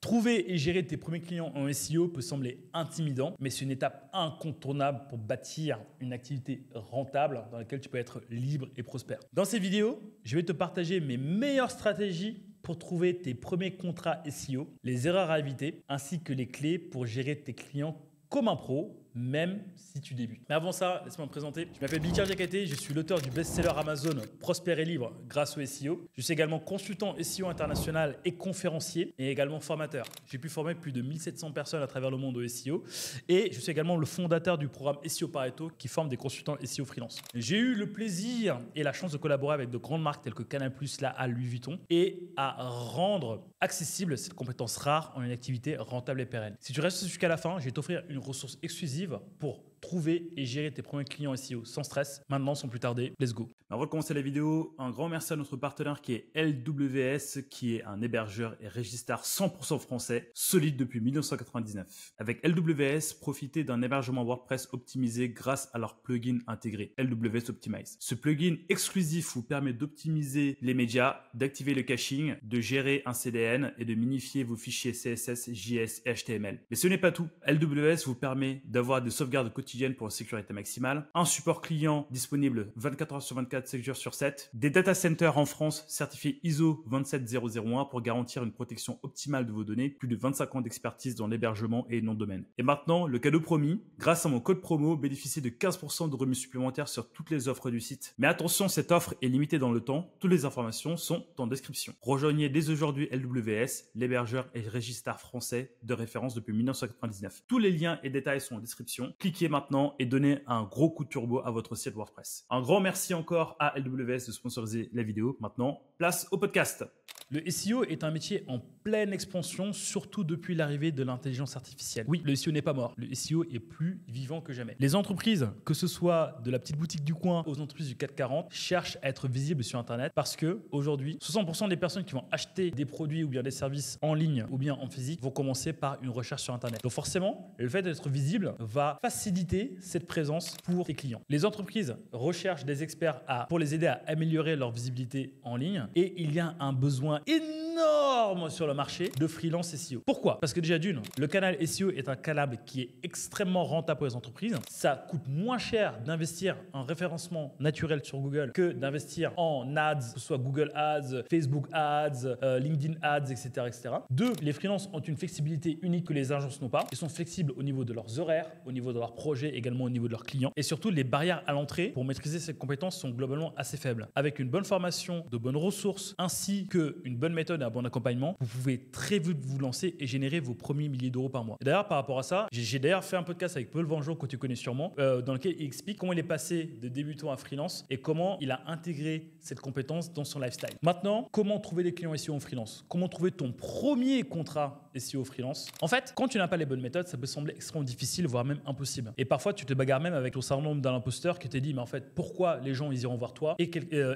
Trouver et gérer tes premiers clients en SEO peut sembler intimidant, mais c'est une étape incontournable pour bâtir une activité rentable dans laquelle tu peux être libre et prospère. Dans ces vidéos, je vais te partager mes meilleures stratégies pour trouver tes premiers contrats SEO, les erreurs à éviter, ainsi que les clés pour gérer tes clients comme un pro, même si tu débutes. Mais avant ça, laisse-moi me présenter. Je m'appelle Bikar Diakhaté, je suis l'auteur du best-seller Amazon Prospère et libre grâce au SEO. Je suis également consultant SEO international et conférencier et également formateur. J'ai pu former plus de 1700 personnes à travers le monde au SEO et je suis également le fondateur du programme SEO Pareto qui forme des consultants SEO freelance. J'ai eu le plaisir et la chance de collaborer avec de grandes marques telles que Canal+, à Louis Vuitton et à rendre accessible cette compétence rare en une activité rentable et pérenne. Si tu restes jusqu'à la fin, je vais t'offrir une ressource exclusive pour trouver et gérer tes premiers clients SEO sans stress. Maintenant, sans plus tarder, let's go. Avant de commencer la vidéo, un grand merci à notre partenaire qui est LWS, qui est un hébergeur et registar 100% français, solide depuis 1999. Avec LWS, profitez d'un hébergement WordPress optimisé grâce à leur plugin intégré, LWS Optimize. Ce plugin exclusif vous permet d'optimiser les médias, d'activer le caching, de gérer un CDN et de minifier vos fichiers CSS, JS et HTML. Mais ce n'est pas tout. LWS vous permet d'avoir des sauvegardes quotidiennes pour une sécurité maximale, un support client disponible 24 heures sur 24, 7 jours sur 7, des data centers en France certifiés ISO 27001 pour garantir une protection optimale de vos données, plus de 25 ans d'expertise dans l'hébergement et nom de domaine. Et maintenant, le cadeau promis, grâce à mon code promo, bénéficiez de 15% de remise supplémentaires sur toutes les offres du site. Mais attention, cette offre est limitée dans le temps, toutes les informations sont en description. Rejoignez dès aujourd'hui LWS, l'hébergeur et registar français de référence depuis 1999. Tous les liens et détails sont en description. Cliquez maintenant et donnez un gros coup de turbo à votre site WordPress. Un grand merci encore à LWS de sponsoriser la vidéo. Maintenant, place au podcast. Le SEO est un métier en pleine expansion, surtout depuis l'arrivée de l'intelligence artificielle. Oui, le SEO n'est pas mort. Le SEO est plus vivant que jamais. Les entreprises, que ce soit de la petite boutique du coin aux entreprises du CAC 40, cherchent à être visibles sur Internet parce que aujourd'hui, 60% des personnes qui vont acheter des produits ou bien des services en ligne ou bien en physique vont commencer par une recherche sur Internet. Donc forcément, le fait d'être visible va faciliter cette présence pour tes clients. Les entreprises recherchent des experts pour les aider à améliorer leur visibilité en ligne et il y a un besoin énorme sur le marché de freelance SEO. Pourquoi? Parce que déjà d'une, le canal SEO est un canal qui est extrêmement rentable pour les entreprises. Ça coûte moins cher d'investir en référencement naturel sur Google que d'investir en ads, que ce soit Google Ads, Facebook Ads, LinkedIn Ads, etc., etc. Deux, les freelances ont une flexibilité unique que les agences n'ont pas. Ils sont flexibles au niveau de leurs horaires, au niveau de leurs projets, également au niveau de leurs clients. Et surtout, les barrières à l'entrée pour maîtriser ces compétences sont globalement assez faibles. Avec une bonne formation, de bonnes ressources, ainsi qu'une bonne méthode et un bon accompagnement, vous pouvez très vite vous lancer et générer vos premiers milliers d'euros par mois. Et d'ailleurs, par rapport à ça, j'ai d'ailleurs fait un podcast avec Paul Vangeau, que tu connais sûrement, dans lequel il explique comment il est passé de débutant à freelance et comment il a intégré cette compétence dans son lifestyle. Maintenant, comment trouver des clients SEO en freelance? Comment trouver ton premier contrat SEO freelance? En fait, quand tu n'as pas les bonnes méthodes, ça peut sembler extrêmement difficile, voire même impossible. Et parfois, tu te bagarres même avec ton syndrome d'un imposteur qui te dit, mais en fait, pourquoi les gens ils iront voir toi et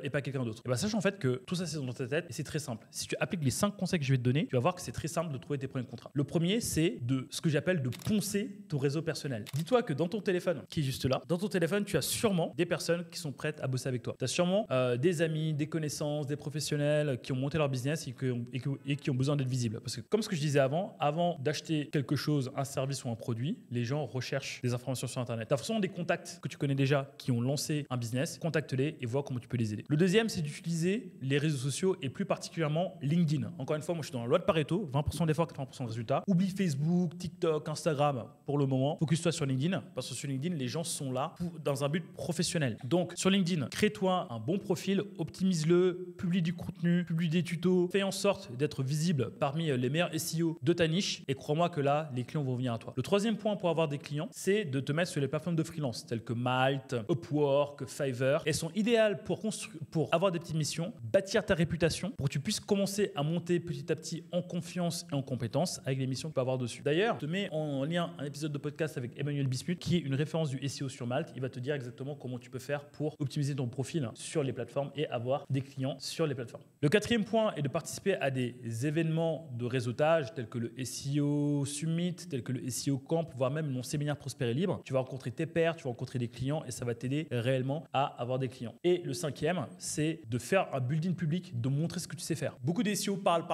pas quelqu'un d'autre? Et bien, sache en fait que tout ça, c'est dans ta tête et c'est très simple. Si tu appliques les 5 conseils que je vais te donner, tu vas voir que c'est très simple de trouver tes premiers contrats. Le premier, c'est ce que j'appelle de poncer ton réseau personnel. Dis-toi que dans ton téléphone, qui est juste là, dans ton téléphone, tu as sûrement des personnes qui sont prêtes à bosser avec toi. Tu as sûrement des amis, des connaissances, des professionnels qui ont monté leur business et qui ont besoin d'être visibles. Parce que comme ce que je disais avant d'acheter quelque chose, un service ou un produit, les gens recherchent des informations sur Internet. Tu as forcément des contacts que tu connais déjà qui ont lancé un business, contacte-les et vois comment tu peux les aider. Le deuxième, c'est d'utiliser les réseaux sociaux et plus particulièrement LinkedIn. Encore une fois, moi je suis dans la loi de Pareto, 20% d'efforts, 80% de résultats. Oublie Facebook, TikTok, Instagram pour le moment. Focus-toi sur LinkedIn parce que sur LinkedIn, les gens sont là dans un but professionnel. Donc sur LinkedIn, crée-toi un bon profil, optimise-le, publie du contenu, publie des tutos, fais en sorte d'être visible parmi les meilleurs SEO de ta niche et crois-moi que là, les clients vont venir à toi. Le troisième point pour avoir des clients, c'est de te mettre sur les plateformes de freelance telles que Malte, Upwork, Fiverr. Elles sont idéales pour avoir des petites missions, bâtir ta réputation pour que tu puisses commencer à monter petit à petit en confiance et en compétence avec les missions que tu peux avoir dessus. D'ailleurs, je te mets en lien un épisode de podcast avec Emmanuel Bismuth qui est une référence du SEO sur Malte. Il va te dire exactement comment tu peux faire pour optimiser ton profil sur les plateformes et avoir des clients sur les plateformes. Le quatrième point est de participer à des événements de réseautage tels que le SEO Summit, tels que le SEO Camp, voire même mon séminaire Prospère et libre. libre, tu vas rencontrer tes pairs, tu vas rencontrer des clients et ça va t'aider réellement à avoir des clients. Et le cinquième, c'est de faire un building public, de montrer ce que tu sais faire. Beaucoup des SEO parlent,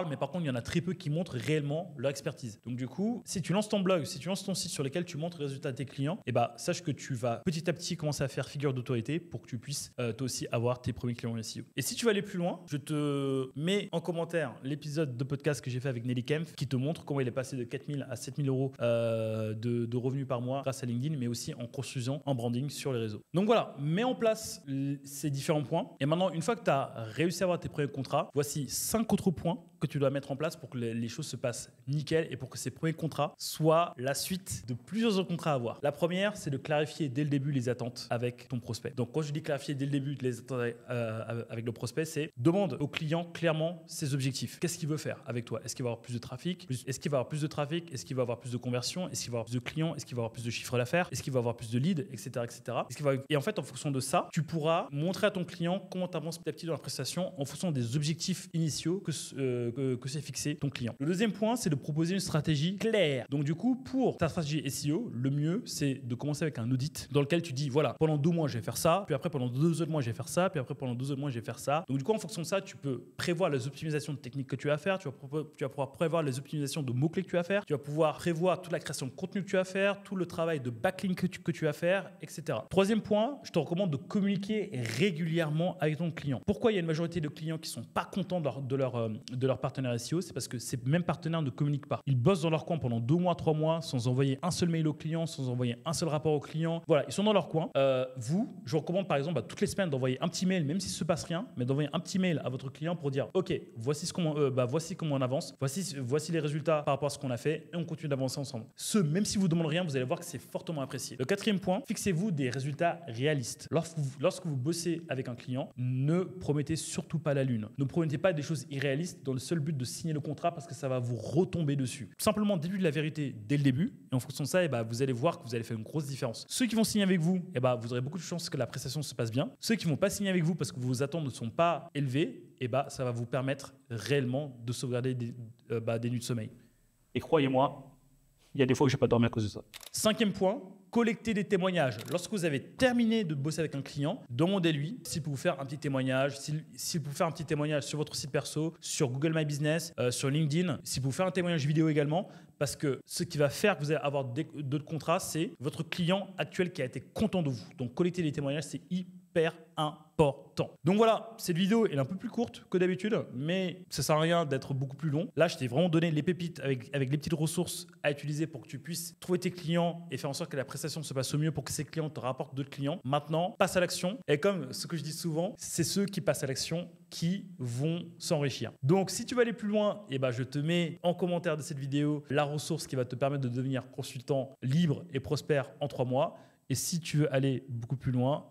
mais par contre, il y en a très peu qui montrent réellement leur expertise. Donc du coup, si tu lances ton blog, si tu lances ton site sur lequel tu montres les résultats de tes clients, sache que tu vas petit à petit commencer à faire figure d'autorité pour que tu puisses toi aussi avoir tes premiers clients SEO. Et si tu veux aller plus loin, je te mets en commentaire l'épisode de podcast que j'ai fait avec Nelly Kempf qui te montre comment il est passé de 4 000 à 7 000 euros de revenus par mois grâce à LinkedIn, mais aussi en construisant en branding sur les réseaux. Donc voilà, mets en place ces différents points. Et maintenant, une fois que tu as réussi à avoir tes premiers contrats, voici 5 autres points que tu dois mettre en place pour que les choses se passent nickel et pour que ces premiers contrats soient la suite de plusieurs autres contrats à avoir. La première, c'est de clarifier dès le début les attentes avec ton prospect. Donc quand je dis clarifier dès le début les attentes avec le prospect, c'est demande au client clairement ses objectifs. Qu'est-ce qu'il veut faire avec toi? Est-ce qu'il va avoir plus de trafic? Est-ce qu'il va avoir plus de trafic? Est-ce qu'il va avoir plus de conversions? Est-ce qu'il va avoir plus de clients? Est-ce qu'il va avoir plus de chiffre d'affaires? Est-ce qu'il va avoir plus de leads, etc., etc. Et en fait, en fonction de ça, tu pourras montrer à ton client comment tu avances petit à petit dans la prestation en fonction des objectifs initiaux que s'est fixé ton client. Le deuxième point, c'est de proposer une stratégie claire. Donc du coup, pour ta stratégie SEO, le mieux, c'est de commencer avec un audit dans lequel tu dis, voilà, pendant 2 mois, je vais faire ça, puis après, pendant 2 autres mois, je vais faire ça, puis après, pendant 2 autres mois, je vais faire ça. Donc du coup, en fonction de ça, tu peux prévoir les optimisations de techniques que tu vas faire, tu vas pouvoir prévoir les optimisations de mots-clés que tu vas faire, tu vas pouvoir prévoir toute la création de contenu que tu vas faire, tout le travail de backlink que tu vas faire, etc. Troisième point, je te recommande de communiquer régulièrement avec ton client. Pourquoi il y a une majorité de clients qui ne sont pas contents de leur partenaire SEO? C'est parce que ces mêmes partenaires ne communiquent pas. Ils bossent dans leur coin pendant 2 mois, 3 mois, sans envoyer un seul mail au client, sans envoyer un seul rapport au client. Voilà, ils sont dans leur coin. Je vous recommande par exemple toutes les semaines d'envoyer un petit mail, même s'il ne se passe rien, mais d'envoyer un petit mail à votre client pour dire OK, voici comment on avance, voici les résultats par rapport à ce qu'on a fait et on continue d'avancer ensemble. Même si vous ne demandez rien, vous allez voir que c'est fortement apprécié. Le quatrième point, fixez-vous des résultats réalistes. Lorsque vous bossez avec un client, ne promettez surtout pas la lune. Ne promettez pas des choses irréalistes dans le seul but de signer le contrat parce que ça va vous retomber dessus. Tout simplement, dites-lui la vérité dès le début et en fonction de ça, vous allez voir que vous allez faire une grosse différence. Ceux qui vont signer avec vous, vous aurez beaucoup de chances que la prestation se passe bien. Ceux qui ne vont pas signer avec vous parce que vos attentes ne sont pas élevées, ça va vous permettre réellement de sauvegarder des nuits de sommeil. Et croyez-moi, il y a des fois où je n'ai pas dormi à cause de ça. Cinquième point, collectez des témoignages. Lorsque vous avez terminé de bosser avec un client, demandez-lui s'il peut vous faire un petit témoignage, s'il peut vous faire un petit témoignage sur votre site perso, sur Google My Business, sur LinkedIn, s'il peut vous faire un témoignage vidéo également, parce que ce qui va faire que vous allez avoir d'autres contrats, c'est votre client actuel qui a été content de vous. Donc, collecter des témoignages, c'est hyper important. Donc voilà, cette vidéo est un peu plus courte que d'habitude, mais ça sert à rien d'être beaucoup plus long. Là, je t'ai vraiment donné les pépites avec les petites ressources à utiliser pour que tu puisses trouver tes clients et faire en sorte que la prestation se passe au mieux pour que ces clients te rapportent d'autres clients. Maintenant, passe à l'action. Et comme ce que je dis souvent, c'est ceux qui passent à l'action qui vont s'enrichir. Donc, si tu veux aller plus loin, je te mets en commentaire de cette vidéo la ressource qui va te permettre de devenir consultant libre et prospère en 3 mois. Et si tu veux aller beaucoup plus loin,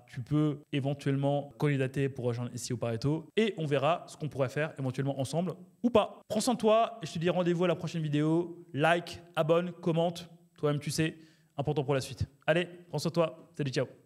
tu peux éventuellement candidater pour rejoindre SEO Pareto et on verra ce qu'on pourrait faire éventuellement ensemble ou pas. Prends soin de toi et je te dis rendez-vous à la prochaine vidéo. Like, abonne, commente. Toi-même, tu sais, important pour la suite. Allez, prends soin de toi. Salut, ciao.